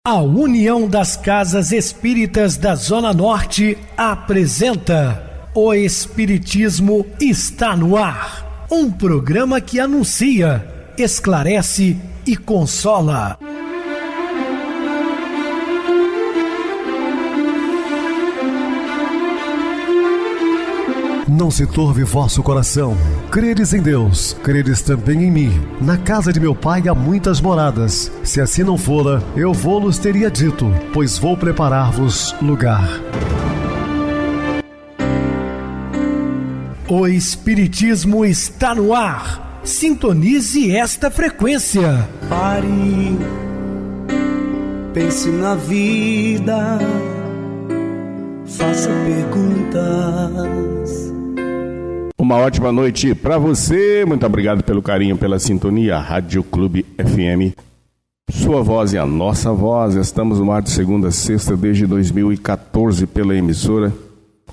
A União das Casas Espíritas da Zona Norte apresenta O Espiritismo está no ar, um programa que anuncia, esclarece e consola. Não se turve vosso coração. Credes em Deus, credes também em mim. Na casa de meu pai há muitas moradas. Se assim não fora, eu vou-los teria dito, pois vou preparar-vos lugar. O Espiritismo está no ar. Sintonize esta frequência. Pare, pense na vida, faça perguntas. Uma ótima noite para você, muito obrigado pelo carinho, pela sintonia. Rádio Clube FM, sua voz e a nossa voz. Estamos no ar de segunda a sexta desde 2014 pela emissora,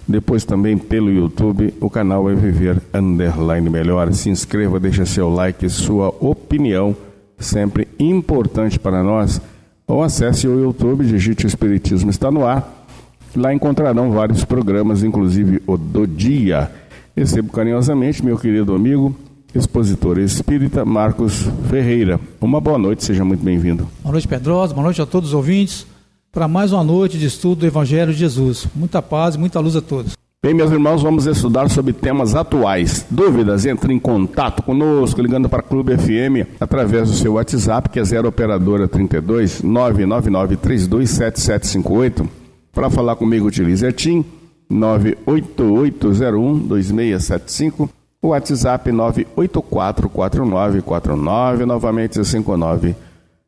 depois também pelo YouTube. O canal é Viver _ Melhor. Se inscreva, deixa seu like, sua opinião, sempre importante para nós. Ou acesse o YouTube, digite o Espiritismo está no ar. Lá encontrarão vários programas, inclusive o do dia. Recebo carinhosamente meu querido amigo, expositor espírita Marcos Ferreira. Uma boa noite, seja muito bem-vindo. Boa noite, Pedrosa, boa noite a todos os ouvintes, para mais uma noite de estudo do Evangelho de Jesus. Muita paz e muita luz a todos. Bem, meus irmãos, vamos estudar sobre temas atuais. Dúvidas? Entre em contato conosco, ligando para a Clube FM, através do seu WhatsApp, que é 0 operadora 32 999 327758. Para falar comigo, utilize a TIM 988012675, o WhatsApp 9844949, novamente 59.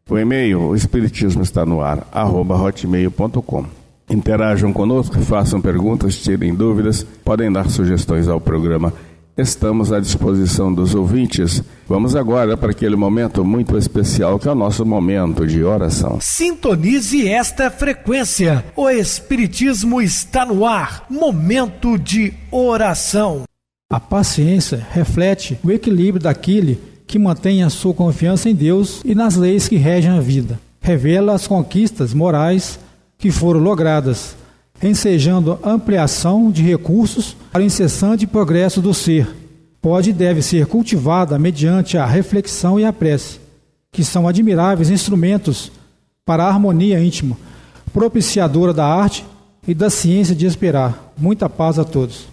O e-mail, o espiritismo está no ar, @hotmail.com. Interajam conosco, façam perguntas, tirem dúvidas, podem dar sugestões ao programa. Estamos à disposição dos ouvintes. Vamos agora para aquele momento muito especial que é o nosso momento de oração. Sintonize esta frequência. O Espiritismo está no ar. Momento de oração. A paciência reflete o equilíbrio daquele que mantém a sua confiança em Deus e nas leis que regem a vida. Revela as conquistas morais que foram logradas, ensejando ampliação de recursos para o incessante progresso do ser. Pode e deve ser cultivada mediante a reflexão e a prece, que são admiráveis instrumentos para a harmonia íntima, propiciadora da arte e da ciência de esperar. Muita paz a todos.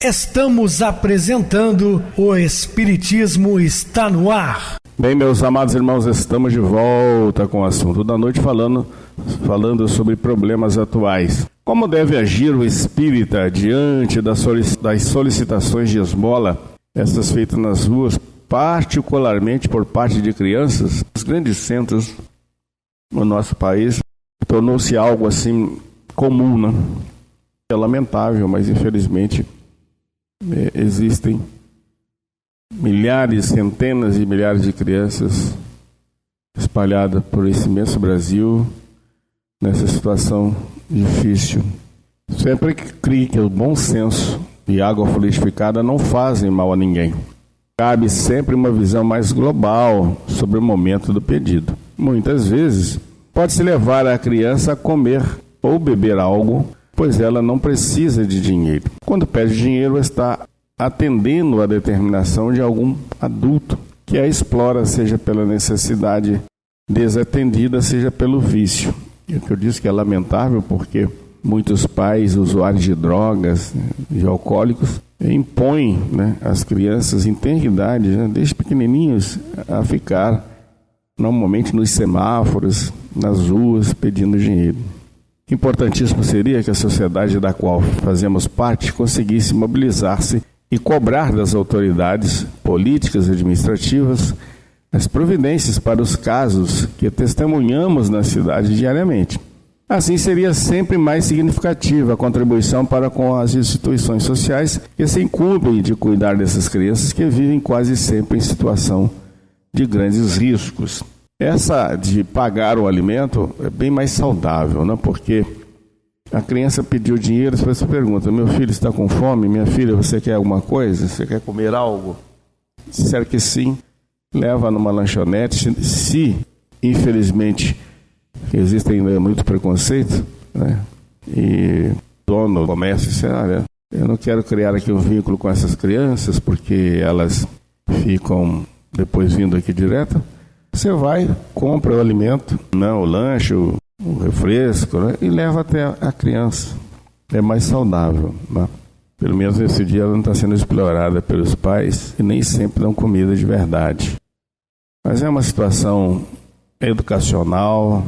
Estamos apresentando O Espiritismo está no ar. Bem, meus amados irmãos, estamos de volta com o assunto da noite, falando sobre problemas atuais. Como deve agir o espírita diante das solicitações de esmola, essas feitas nas ruas, particularmente por parte de crianças? Os grandes centros no nosso país tornou-se algo assim comum, né? É lamentável, mas infelizmente existem milhares, centenas de milhares de crianças espalhadas por esse imenso Brasil nessa situação difícil. Sempre creio que o bom senso e água fluidificada não fazem mal a ninguém. Cabe sempre uma visão mais global sobre o momento do pedido. Muitas vezes pode-se levar a criança a comer ou beber algo, pois ela não precisa de dinheiro. Quando pede dinheiro, está atendendo à determinação de algum adulto que a explora, seja pela necessidade desatendida, seja pelo vício. E o que eu disse que é lamentável, porque muitos pais, usuários de drogas, de alcoólicos, impõem, as crianças em tenra idade, desde pequenininhos, a ficar normalmente nos semáforos, nas ruas, pedindo dinheiro. Importantíssimo seria que a sociedade da qual fazemos parte conseguisse mobilizar-se e cobrar das autoridades políticas e administrativas as providências para os casos que testemunhamos na cidade diariamente. Assim seria sempre mais significativa a contribuição para com as instituições sociais que se incumbem de cuidar dessas crianças que vivem quase sempre em situação de grandes riscos. Essa de pagar o alimento é bem mais saudável, porque a criança pediu dinheiro, você pergunta: meu filho está com fome? Minha filha, você quer alguma coisa? Você quer comer algo? Se disser que sim, leva numa lanchonete. Se infelizmente existe ainda muito preconceito, né? E dono do comércio disse, olha, eu não quero criar aqui um vínculo com essas crianças, porque elas ficam depois vindo aqui direto. Você vai, compra o alimento, né, o lanche, o refresco, né, e leva até a criança. É mais saudável, né? Pelo menos nesse dia ela não está sendo explorada pelos pais e nem sempre dão comida de verdade. Mas é uma situação educacional,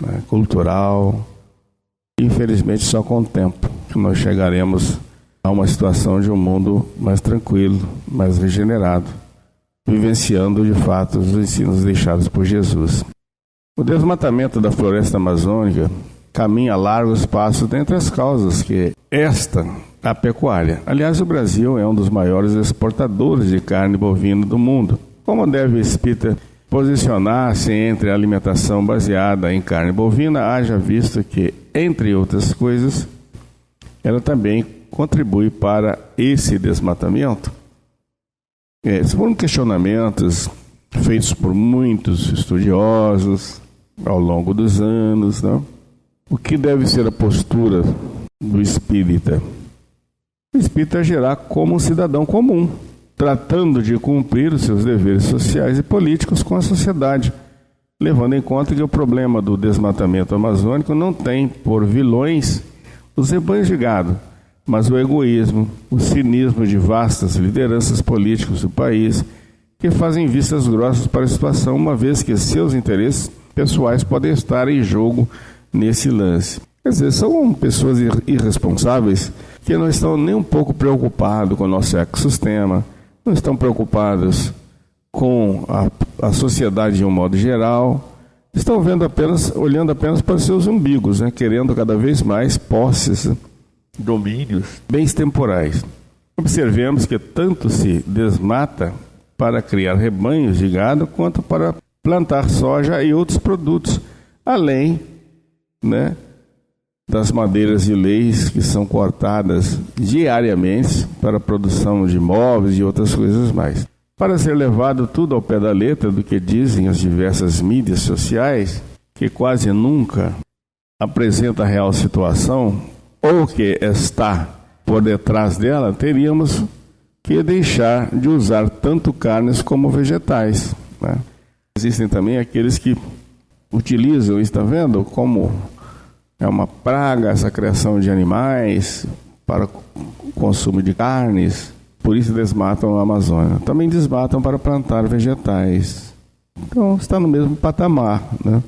né, cultural. Infelizmente, só com o tempo que nós chegaremos a uma situação de um mundo mais tranquilo, mais regenerado, vivenciando de fato os ensinos deixados por Jesus. O desmatamento da floresta amazônica caminha largos passos dentre as causas que a pecuária. Aliás, o Brasil é um dos maiores exportadores de carne bovina do mundo. Como deve o espírita posicionar-se entre a alimentação baseada em carne bovina, haja visto que, entre outras coisas, ela também contribui para esse desmatamento? Foram questionamentos feitos por muitos estudiosos ao longo dos anos, não? O que deve ser a postura do espírita? O espírita agirá como um cidadão comum, tratando de cumprir os seus deveres sociais e políticos com a sociedade, levando em conta que o problema do desmatamento amazônico não tem por vilões os rebanhos de gado, mas o egoísmo, o cinismo de vastas lideranças políticas do país que fazem vistas grossas para a situação, uma vez que seus interesses pessoais podem estar em jogo nesse lance. Quer dizer, são pessoas irresponsáveis que não estão nem um pouco preocupados com o nosso ecossistema, não estão preocupados com a sociedade de um modo geral, estão olhando apenas para os seus umbigos, né? Querendo cada vez mais posses, domínios, bens temporais. Observemos que tanto se desmata para criar rebanhos de gado, quanto para plantar soja e outros produtos, além, né, das madeiras de leis que são cortadas diariamente para a produção de móveis e outras coisas mais. Para ser levado tudo ao pé da letra do que dizem as diversas mídias sociais, que quase nunca apresenta a real situação, ou que está por detrás dela, teríamos que deixar de usar tanto carnes como vegetais, né? Existem também aqueles que utilizam, está vendo, como é uma praga essa criação de animais para o consumo de carnes, por isso desmatam a Amazônia. Também desmatam para plantar vegetais. Então está no mesmo patamar, né?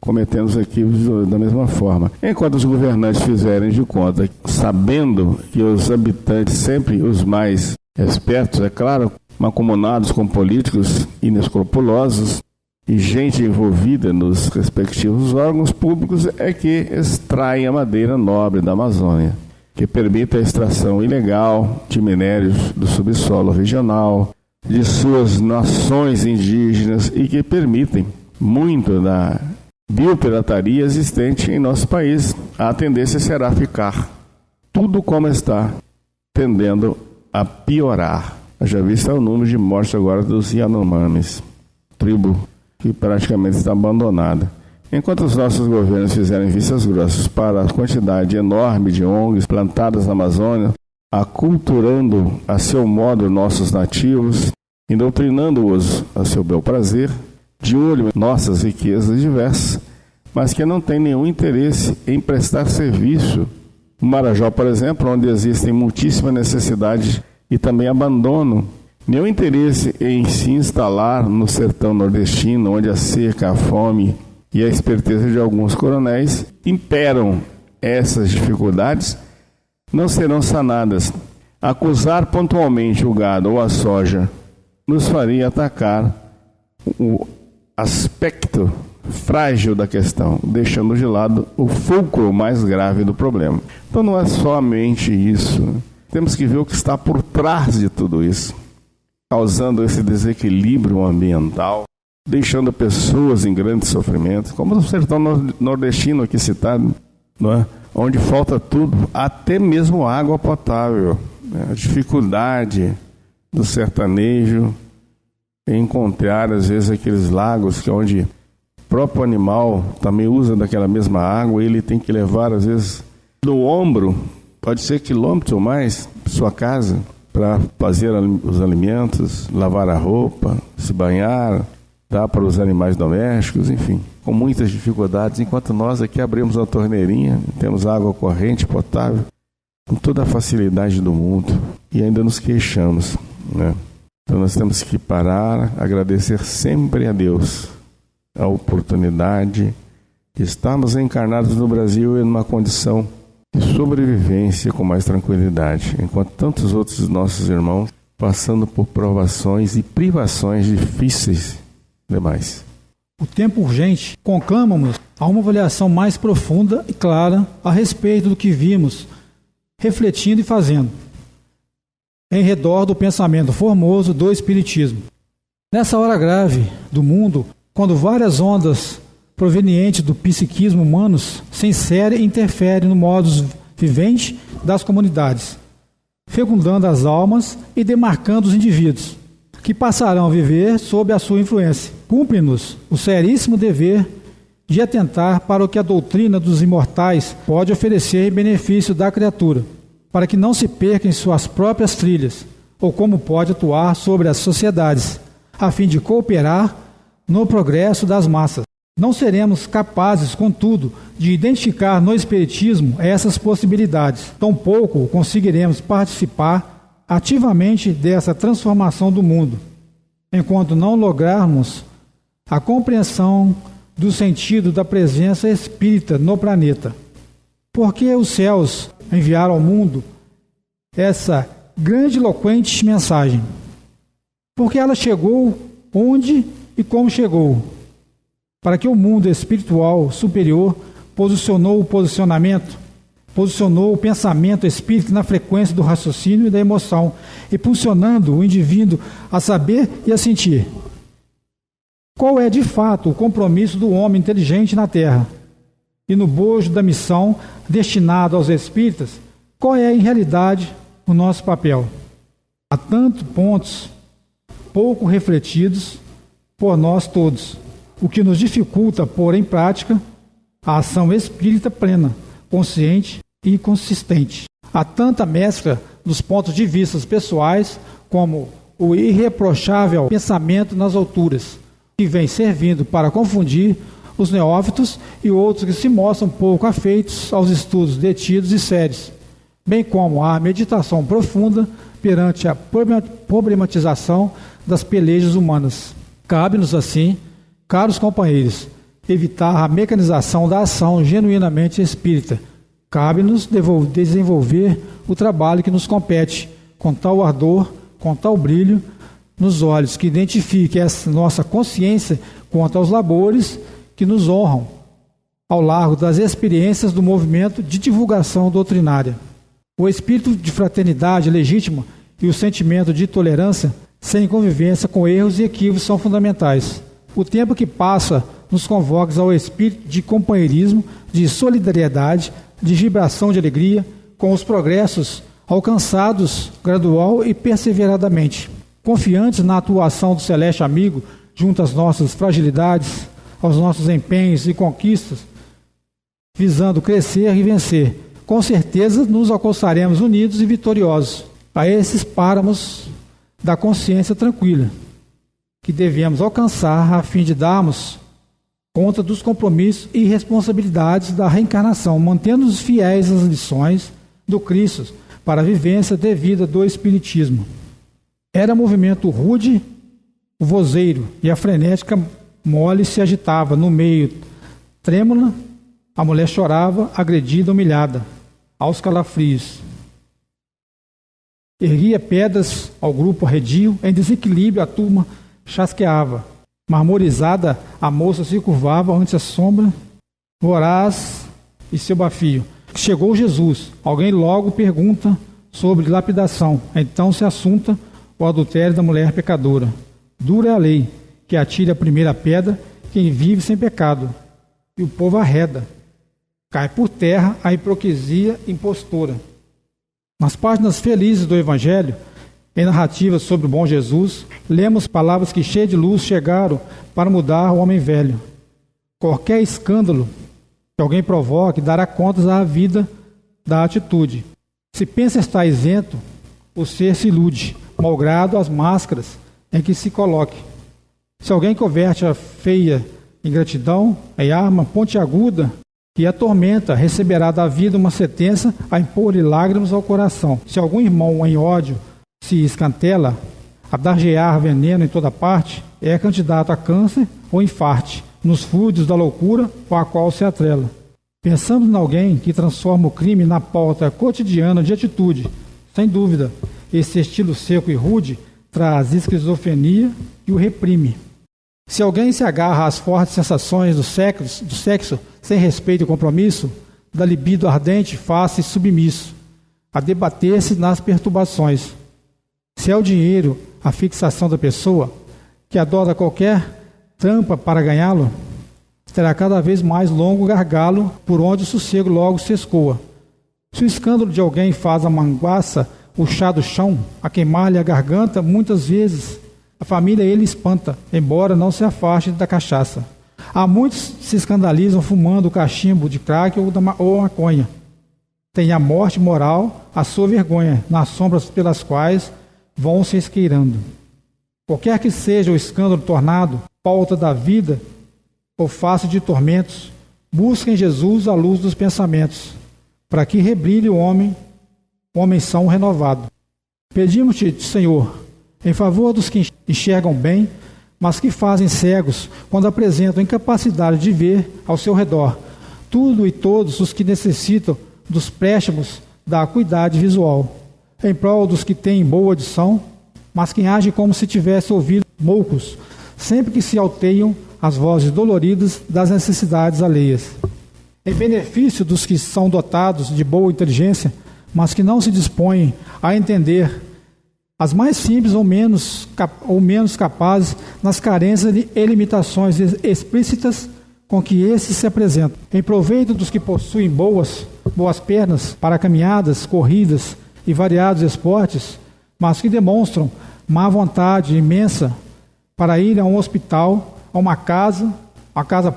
Cometendo os equívocos da mesma forma. Enquanto os governantes fizerem de conta, sabendo que os habitantes, sempre os mais espertos, é claro, mancomunados com políticos inescrupulosos e gente envolvida nos respectivos órgãos públicos, é que extraem a madeira nobre da Amazônia, que permite a extração ilegal de minérios do subsolo regional, de suas nações indígenas e que permitem muito da biopirataria existente em nosso país. A tendência será ficar tudo como está, tendendo a piorar. Já visto o número de mortes agora dos Yanomamis, tribo que praticamente está abandonada. Enquanto os nossos governos fizerem vistas grossas para a quantidade enorme de ONGs plantadas na Amazônia, aculturando a seu modo nossos nativos, doutrinando-os a seu bel prazer, de olho em nossas riquezas diversas, mas que não tem nenhum interesse em prestar serviço. No Marajó, por exemplo, onde existem muitíssima necessidade e também abandono, nenhum interesse em se instalar no sertão nordestino, onde a seca, a fome e a esperteza de alguns coronéis imperam. Essas dificuldades não serão sanadas. Acusar pontualmente o gado ou a soja nos faria atacar o aspecto frágil da questão, deixando de lado o fulcro mais grave do problema. Então não é somente isso. Temos que ver o que está por trás de tudo isso, causando esse desequilíbrio ambiental, deixando pessoas em grande sofrimento, como no sertão nordestino aqui citado, não é? Onde falta tudo, até mesmo água potável, né? A dificuldade do sertanejo em encontrar, às vezes, aqueles lagos que onde próprio animal também usa daquela mesma água, ele tem que levar, às vezes, no ombro, pode ser quilômetros ou mais, sua casa, para fazer os alimentos, lavar a roupa, se banhar, dar para os animais domésticos, enfim, com muitas dificuldades, enquanto nós aqui abrimos uma torneirinha, temos água corrente, potável, com toda a facilidade do mundo, e ainda nos queixamos, né? Então nós temos que parar, agradecer sempre a Deus a oportunidade de estarmos encarnados no Brasil em uma condição de sobrevivência com mais tranquilidade, enquanto tantos outros nossos irmãos passando por provações e privações difíceis demais. O tempo urgente conclama-nos a uma avaliação mais profunda e clara a respeito do que vimos, refletindo e fazendo, em redor do pensamento formoso do Espiritismo. Nessa hora grave do mundo, quando várias ondas provenientes do psiquismo humano se inserem e interferem no modus vivente das comunidades, fecundando as almas e demarcando os indivíduos, que passarão a viver sob a sua influência. Cumpre-nos o seríssimo dever de atentar para o que a doutrina dos imortais pode oferecer em benefício da criatura, para que não se perca em suas próprias trilhas, ou como pode atuar sobre as sociedades, a fim de cooperar no progresso das massas. Não seremos capazes, contudo, de identificar no Espiritismo essas possibilidades. Tampouco conseguiremos participar ativamente dessa transformação do mundo, enquanto não lograrmos a compreensão do sentido da presença espírita no planeta. Porque os céus enviaram ao mundo essa grandiloquente mensagem? Porque ela chegou onde e como chegou? Para que o mundo espiritual superior posicionou o pensamento espírita na frequência do raciocínio e da emoção, impulsionando o indivíduo a saber e a sentir. Qual é, de fato, o compromisso do homem inteligente na Terra? E no bojo da missão destinado aos espíritas, qual é, em realidade, o nosso papel? Há tantos pontos pouco refletidos por nós todos, o que nos dificulta pôr em prática a ação espírita plena, consciente e consistente. Há tanta mescla dos pontos de vista pessoais como o irreprochável pensamento nas alturas, que vem servindo para confundir os neófitos e outros que se mostram pouco afeitos aos estudos detidos e sérios, bem como a meditação profunda perante a problematização das pelejas humanas. Cabe-nos, assim, caros companheiros, evitar a mecanização da ação genuinamente espírita. Cabe-nos desenvolver o trabalho que nos compete, com tal ardor, com tal brilho nos olhos, que identifique essa nossa consciência quanto aos labores que nos honram ao largo das experiências do movimento de divulgação doutrinária. O espírito de fraternidade legítima e o sentimento de tolerância, sem convivência com erros e equívocos, são fundamentais. O tempo que passa nos convoca ao espírito de companheirismo, de solidariedade, de vibração de alegria, com os progressos alcançados gradual e perseveradamente. Confiantes na atuação do celeste amigo junto às nossas fragilidades, aos nossos empenhos e conquistas, visando crescer e vencer, com certeza nos alcançaremos unidos e vitoriosos a esses páramos da consciência tranquila, que devemos alcançar a fim de darmos conta dos compromissos e responsabilidades da reencarnação, mantendo-nos fiéis às lições do Cristo para a vivência devida do Espiritismo. Era movimento rude, o vozeiro, e a frenética mole se agitava no meio trêmula, a mulher chorava, agredida, humilhada, aos calafrios. Erguia pedras ao grupo arredio, em desequilíbrio a turma chasqueava. Marmorizada, a moça se curvava ante a sombra, voraz e seu bafio. Chegou Jesus. Alguém logo pergunta sobre lapidação. Então se assunta o adultério da mulher pecadora. Dura é a lei, que atire a primeira pedra quem vive sem pecado. E o povo arreda. Cai por terra a hipocrisia impostora. Nas páginas felizes do Evangelho, em narrativas sobre o bom Jesus, lemos palavras que, cheias de luz, chegaram para mudar o homem velho. Qualquer escândalo que alguém provoque dará contas à vida da atitude. Se pensa estar isento, o ser se ilude, malgrado as máscaras em que se coloque. Se alguém converte a feia ingratidão em arma pontiaguda que atormenta, receberá da vida uma sentença a impor-lhe lágrimas ao coração. Se algum irmão em ódio se escantela, a dargear veneno em toda parte, é candidato a câncer ou infarte, nos fluidos da loucura com a qual se atrela. Pensamos em alguém que transforma o crime na pauta cotidiana de atitude. Sem dúvida, esse estilo seco e rude traz esquizofrenia e o reprime. Se alguém se agarra às fortes sensações do sexo sem respeito e compromisso, da libido ardente faz-se submisso, a debater-se nas perturbações. Se é o dinheiro a fixação da pessoa, que adota qualquer trampa para ganhá-lo, terá cada vez mais longo gargalo por onde o sossego logo se escoa. Se o escândalo de alguém faz a manguaça o chá do chão, a queimar-lhe a garganta, muitas vezes a família ele espanta, embora não se afaste da cachaça. Há muitos que se escandalizam fumando o cachimbo de crack ou maconha. Tem a morte moral, a sua vergonha, nas sombras pelas quais vão se esqueirando. Qualquer que seja o escândalo tornado, pauta da vida ou face de tormentos, busca em Jesus a luz dos pensamentos, para que rebrilhe o homem são renovado. Pedimos-te, Senhor, em favor dos que enxergam bem, mas que fazem cegos quando apresentam incapacidade de ver ao seu redor, tudo e todos os que necessitam dos préstimos da acuidade visual, em prol dos que têm boa audição, mas que agem como se tivesse ouvido moucos, sempre que se alteiam as vozes doloridas das necessidades alheias. Em benefício dos que são dotados de boa inteligência, mas que não se dispõem a entender as mais simples ou menos capazes nas carências e limitações explícitas com que esses se apresentam. Em proveito dos que possuem boas pernas para caminhadas, corridas e variados esportes, mas que demonstram má vontade imensa para ir a um hospital, a uma casa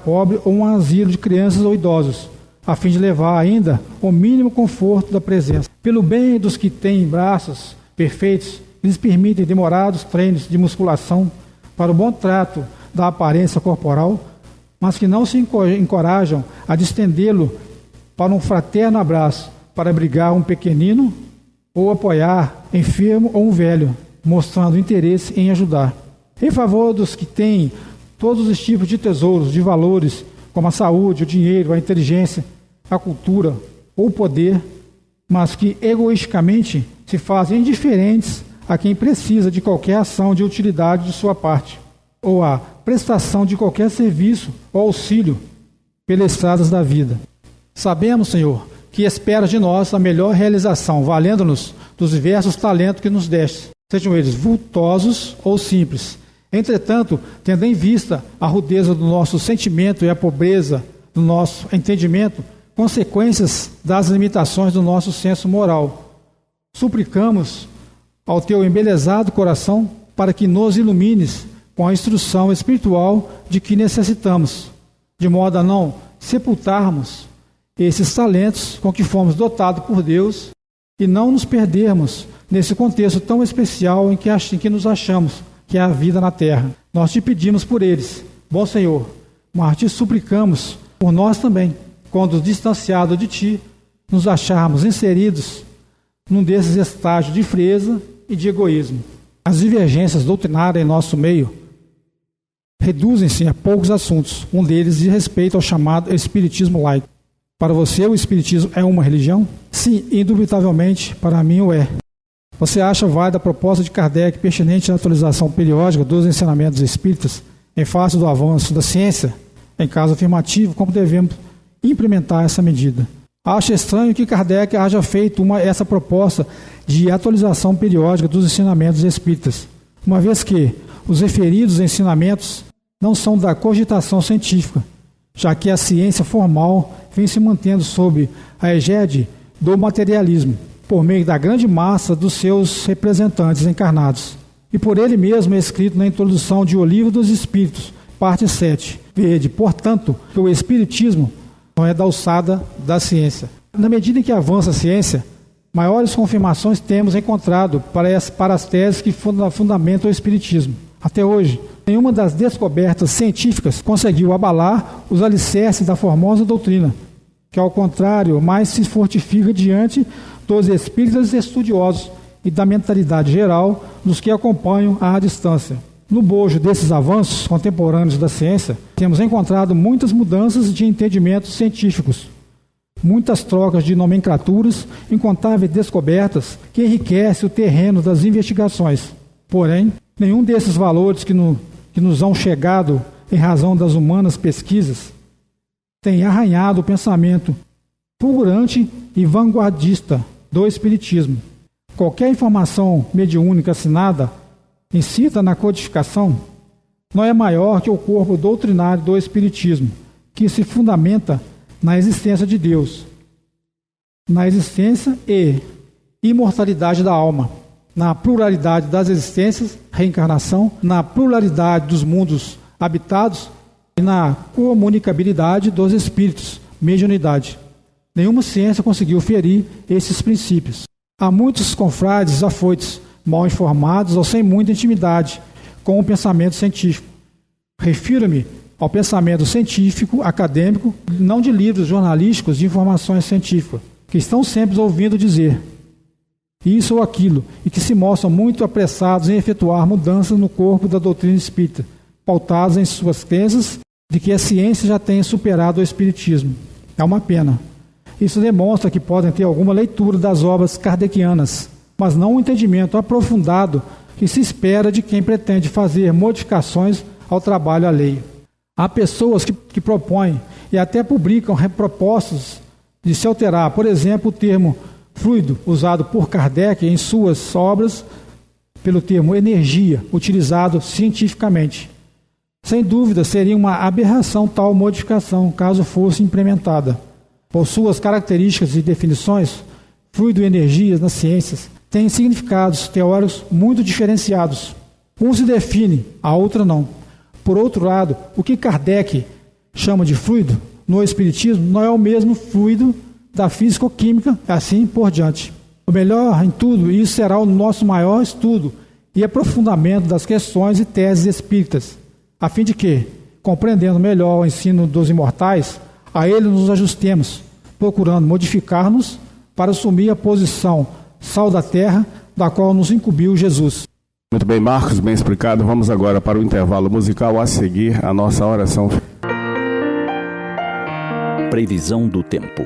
pobre ou um asilo de crianças ou idosos, a fim de levar ainda o mínimo conforto da presença. Pelo bem dos que têm braços perfeitos, eles permitem demorados treinos de musculação para o bom trato da aparência corporal, mas que não se encorajam a distendê-lo para um fraterno abraço, para abrigar um pequenino ou apoiar enfermo ou um velho, mostrando interesse em ajudar. Em favor dos que têm todos os tipos de tesouros, de valores, como a saúde, o dinheiro, a inteligência, a cultura ou o poder, mas que egoisticamente se fazem indiferentes a quem precisa de qualquer ação de utilidade de sua parte, ou a prestação de qualquer serviço ou auxílio pelas estradas da vida. Sabemos, Senhor, que esperas de nós a melhor realização, valendo-nos dos diversos talentos que nos deste, sejam eles vultosos ou simples. Entretanto, tendo em vista a rudeza do nosso sentimento e a pobreza do nosso entendimento, consequências das limitações do nosso senso moral, suplicamos ao teu embelezado coração para que nos ilumines com a instrução espiritual de que necessitamos, de modo a não sepultarmos esses talentos com que fomos dotados por Deus e não nos perdermos nesse contexto tão especial em que nos achamos, que é a vida na terra. Nós te pedimos por eles, bom Senhor, mas te suplicamos por nós também, quando distanciados de ti, nos acharmos inseridos num desses estágios de frieza e de egoísmo. As divergências doutrinárias em nosso meio reduzem-se a poucos assuntos. Um deles diz respeito ao chamado espiritismo laico. Para você, o espiritismo é uma religião? Sim, indubitavelmente, para mim o é. Você acha válida a proposta de Kardec pertinente à atualização periódica dos ensinamentos espíritas em face do avanço da ciência? Em caso afirmativo, como devemos implementar essa medida? Acho estranho que Kardec haja feito essa proposta de atualização periódica dos ensinamentos espíritas, uma vez que os referidos ensinamentos não são da cogitação científica, já que a ciência formal vem se mantendo sob a egide do materialismo, por meio da grande massa dos seus representantes encarnados. E por ele mesmo é escrito na introdução de O Livro dos Espíritos, parte 7. Vede, portanto, que o Espiritismo não é da alçada da ciência. Na medida em que avança a ciência, maiores confirmações temos encontrado para as teses que fundamentam o Espiritismo. Até hoje, nenhuma das descobertas científicas conseguiu abalar os alicerces da formosa doutrina, que, ao contrário, mais se fortifica diante dos espíritas estudiosos e da mentalidade geral dos que acompanham à distância. No bojo desses avanços contemporâneos da ciência, temos encontrado muitas mudanças de entendimentos científicos, muitas trocas de nomenclaturas, incontáveis descobertas que enriquecem o terreno das investigações. Porém, nenhum desses valores que nos são chegado em razão das humanas pesquisas tem arranhado o pensamento fulgurante e vanguardista do Espiritismo. Qualquer informação mediúnica assinada, incita na codificação, não é maior que o corpo doutrinário do Espiritismo, que se fundamenta na existência de Deus, na existência e imortalidade da alma, na pluralidade das existências, reencarnação, na pluralidade dos mundos habitados e na comunicabilidade dos espíritos, mediunidade. Nenhuma ciência conseguiu ferir esses princípios. Há muitos confrades afoitos, mal informados ou sem muita intimidade com o pensamento científico. Refiro-me ao pensamento científico, acadêmico, não de livros jornalísticos de informações científicas, que estão sempre ouvindo dizer isso ou aquilo, e que se mostram muito apressados em efetuar mudanças no corpo da doutrina espírita, pautados em suas crenças de que a ciência já tenha superado o Espiritismo. É uma pena. Isso demonstra que podem ter alguma leitura das obras kardecianas, mas não um entendimento aprofundado que se espera de quem pretende fazer modificações ao trabalho alheio. Há pessoas que propõem e até publicam propostas de se alterar, por exemplo, o termo fluido, usado por Kardec em suas obras, pelo termo energia, utilizado cientificamente. Sem dúvida, seria uma aberração tal modificação, caso fosse implementada. Por suas características e definições, fluido e energia nas ciências têm significados teóricos muito diferenciados. Um se define, a outra não. Por outro lado, o que Kardec chama de fluido, no Espiritismo, não é o mesmo fluido da físico-química, assim por diante. O melhor em tudo, e isso será o nosso maior estudo e aprofundamento das questões e teses espíritas, a fim de que, compreendendo melhor o ensino dos imortais, a ele nos ajustemos, procurando modificar-nos para assumir a posição sal da terra, da qual nos incumbiu Jesus. Muito bem, Marcos, bem explicado. Vamos agora para o intervalo musical, a seguir a nossa oração. Previsão do tempo.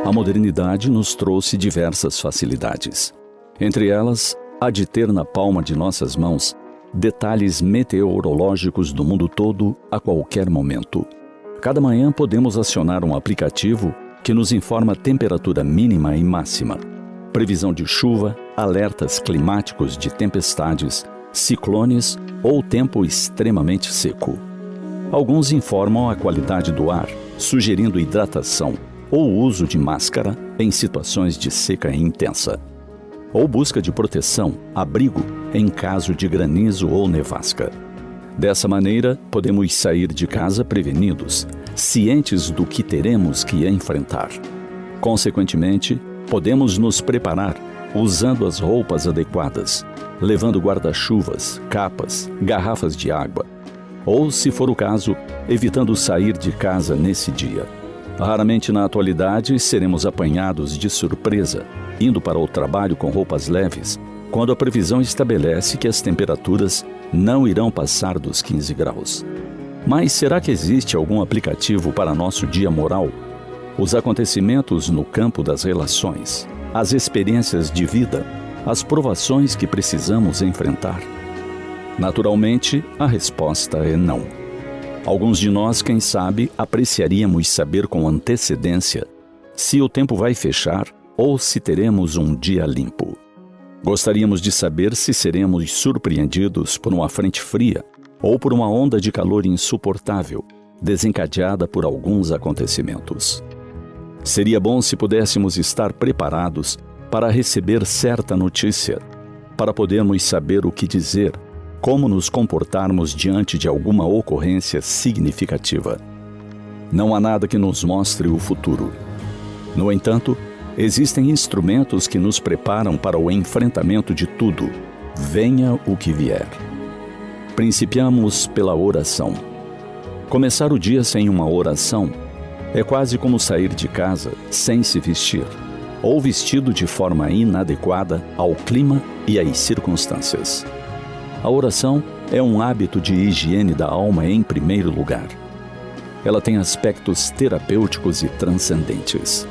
A modernidade nos trouxe diversas facilidades. Entre elas, a de ter na palma de nossas mãos detalhes meteorológicos do mundo todo a qualquer momento. Cada manhã podemos acionar um aplicativo que nos informa a temperatura mínima e máxima, previsão de chuva, alertas climáticos de tempestades, ciclones ou tempo extremamente seco. Alguns informam a qualidade do ar, sugerindo hidratação ou uso de máscara em situações de seca intensa, ou busca de proteção, abrigo, em caso de granizo ou nevasca. Dessa maneira, podemos sair de casa prevenidos, cientes do que teremos que enfrentar. Consequentemente, podemos nos preparar usando as roupas adequadas, levando guarda-chuvas, capas, garrafas de água, ou, se for o caso, evitando sair de casa nesse dia. Raramente na atualidade seremos apanhados de surpresa, indo para o trabalho com roupas leves, quando a previsão estabelece que as temperaturas não irão passar dos 15 graus. Mas será que existe algum aplicativo para nosso dia moral? Os acontecimentos no campo das relações, as experiências de vida, as provações que precisamos enfrentar? Naturalmente, a resposta é não. Alguns de nós, quem sabe, apreciaríamos saber com antecedência se o tempo vai fechar ou se teremos um dia limpo. Gostaríamos de saber se seremos surpreendidos por uma frente fria ou por uma onda de calor insuportável, desencadeada por alguns acontecimentos. Seria bom se pudéssemos estar preparados para receber certa notícia, para podermos saber o que dizer, como nos comportarmos diante de alguma ocorrência significativa. Não há nada que nos mostre o futuro. No entanto, existem instrumentos que nos preparam para o enfrentamento de tudo, venha o que vier. Principiamos pela oração. Começar o dia sem uma oração é quase como sair de casa sem se vestir, ou vestido de forma inadequada ao clima e às circunstâncias. A oração é um hábito de higiene da alma em primeiro lugar. Ela tem aspectos terapêuticos e transcendentes.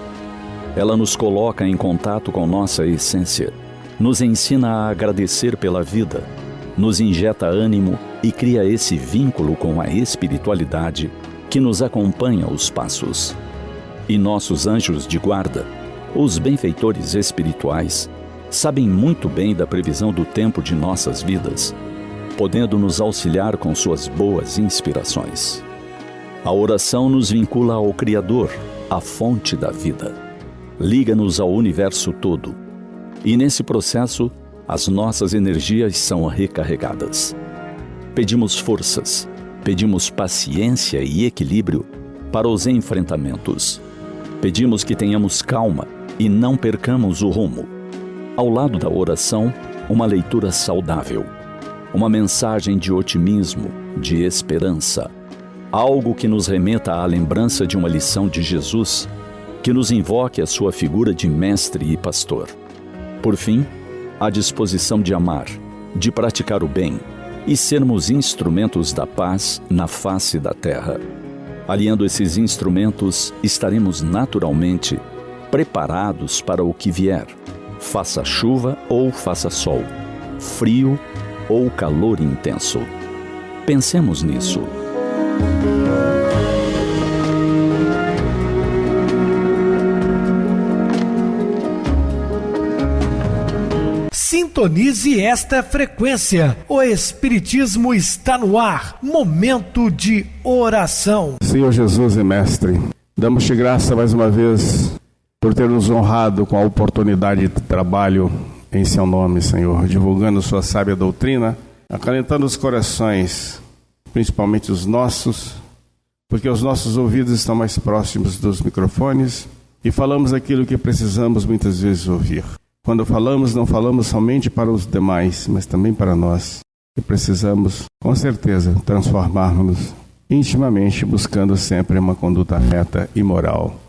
Ela nos coloca em contato com nossa essência, nos ensina a agradecer pela vida, nos injeta ânimo e cria esse vínculo com a espiritualidade que nos acompanha aos passos. E nossos anjos de guarda, os benfeitores espirituais, sabem muito bem da previsão do tempo de nossas vidas, podendo nos auxiliar com suas boas inspirações. A oração nos vincula ao Criador, a fonte da vida. Liga-nos ao universo todo. E nesse processo, as nossas energias são recarregadas. Pedimos forças, pedimos paciência e equilíbrio para os enfrentamentos. Pedimos que tenhamos calma e não percamos o rumo. Ao lado da oração, uma leitura saudável, uma mensagem de otimismo, de esperança, algo que nos remeta à lembrança de uma lição de Jesus, que nos invoque a sua figura de mestre e pastor. Por fim, a disposição de amar, de praticar o bem e sermos instrumentos da paz na face da terra. Aliando esses instrumentos, estaremos naturalmente preparados para o que vier, faça chuva ou faça sol, frio ou calor intenso. Pensemos nisso. Sintonize esta frequência. O Espiritismo está no ar. Momento de oração. Senhor Jesus e Mestre, damos-te graça mais uma vez por ter nos honrado com a oportunidade de trabalho em seu nome, Senhor, divulgando sua sábia doutrina, acalentando os corações, principalmente os nossos, porque os nossos ouvidos estão mais próximos dos microfones e falamos aquilo que precisamos muitas vezes ouvir. Quando falamos, não falamos somente para os demais, mas também para nós, que precisamos, com certeza, transformarmos intimamente, buscando sempre uma conduta reta e moral,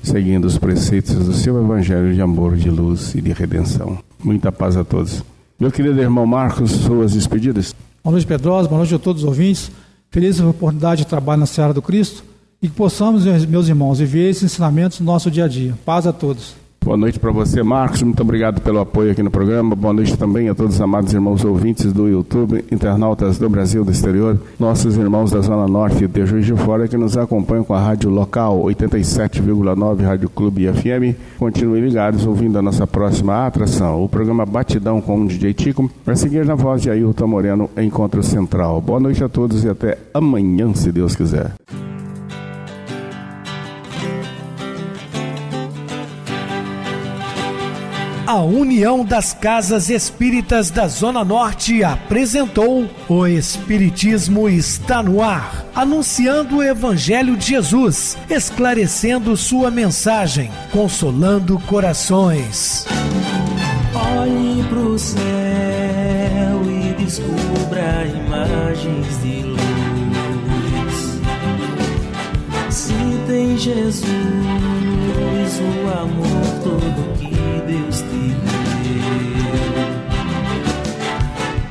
seguindo os preceitos do seu Evangelho de amor, de luz e de redenção. Muita paz a todos. Meu querido irmão Marcos, suas despedidas. Boa noite, Pedrosa, boa noite a todos os ouvintes. Feliz a oportunidade de trabalho na Seara do Cristo e que possamos, meus irmãos, viver esses ensinamentos no nosso dia a dia. Paz a todos. Boa noite para você, Marcos. Muito obrigado pelo apoio aqui no programa. Boa noite também a todos os amados irmãos ouvintes do YouTube, internautas do Brasil e do exterior, nossos irmãos da Zona Norte de Juiz de Fora que nos acompanham com a rádio local 87,9 Rádio Clube FM. Continuem ligados ouvindo a nossa próxima atração, o programa Batidão com o DJ Tico, para seguir na voz de Ailton Moreno, Encontro Central. Boa noite a todos e até amanhã, se Deus quiser. A União das Casas Espíritas da Zona Norte apresentou O Espiritismo está no ar, anunciando o Evangelho de Jesus, esclarecendo sua mensagem, consolando corações. Olhe pro céu e descubra imagens de luz. Se tem Jesus, o amor todo que Deus te deu.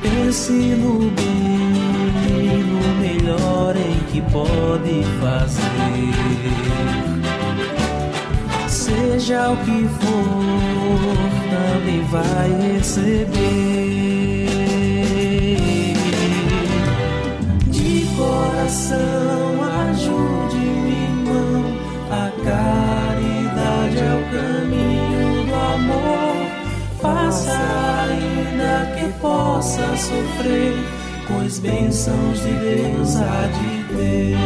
Pense no bem, no melhor em que pode fazer. Seja o que for, também vai receber. De coração, ajude, irmão, a caridade é o caminho do amor. Faça ainda que possa sofrer, pois bênçãos de Deus há de ter.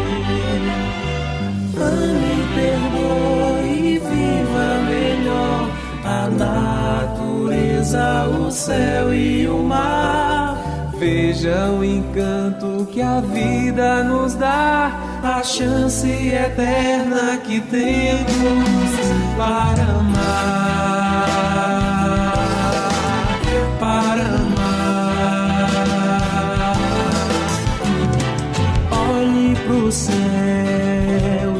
Ame, perdoe e viva melhor, a natureza, o céu e o mar. Veja o encanto que a vida nos dá, a chance eterna que temos para amar, para amar. Olhe pro céu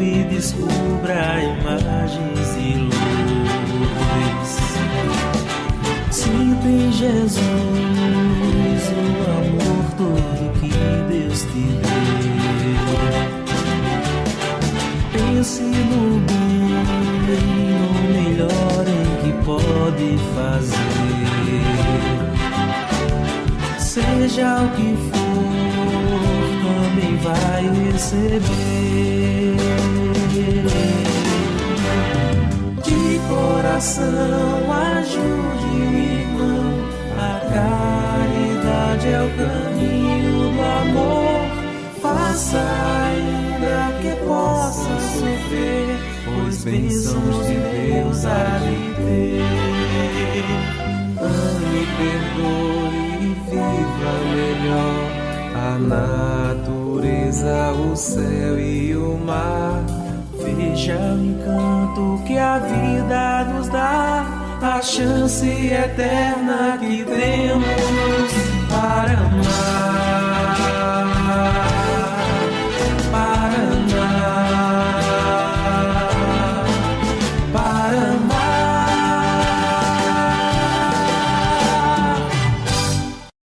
e descubra imagens e luz. Sinta em Jesus o amor todo que Deus te deu. Pense no bem, no melhor em que pode fazer. Seja o que for, também vai receber. De coração, ajude o irmão. A caridade é o caminho do amor. Faça ainda que possa sofrer, pois bênçãos de Deus há de ter. Ame, perdoe e viva melhor. A natureza, o céu e o mar. Veja o encanto que a vida nos dá, a chance eterna que temos para amar.